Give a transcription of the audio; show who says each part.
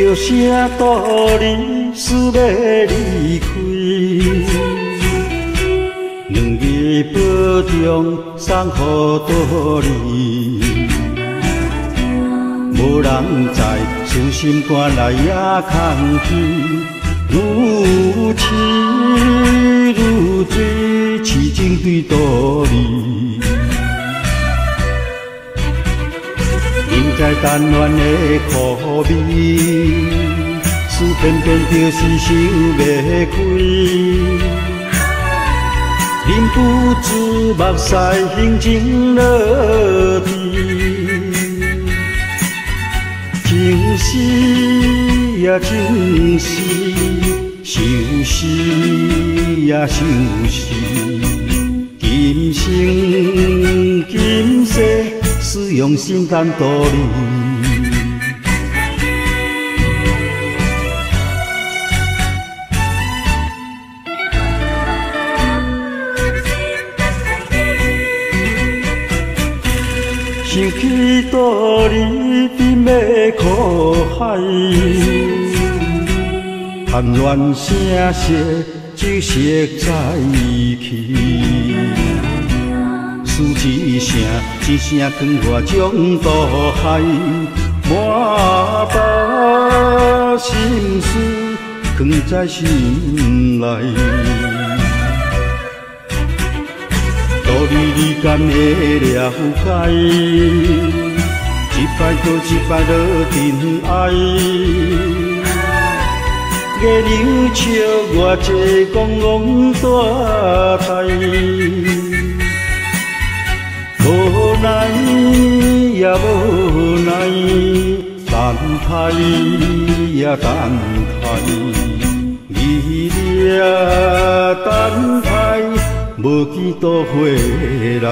Speaker 1: 叫声道理思要离开，两个保重送予道理，无人知思心肝内也空虚，愈痴愈醉，痴情对道理。 应该淡恋的苦味，思偏偏就是想袂开。忍不住目屎形情落地，情死也情死，想死也想死，今生今世。 使用心肝道理，想起道理甜的苦海，含乱声色酒色在去。 思一声，一声光我将渡海，满腹心事藏在心内。道理你敢会了解？一摆又一摆落尘埃，月亮笑我这公公大台。 无奈也无奈，等待也等待，你俩等待，无见倒回来。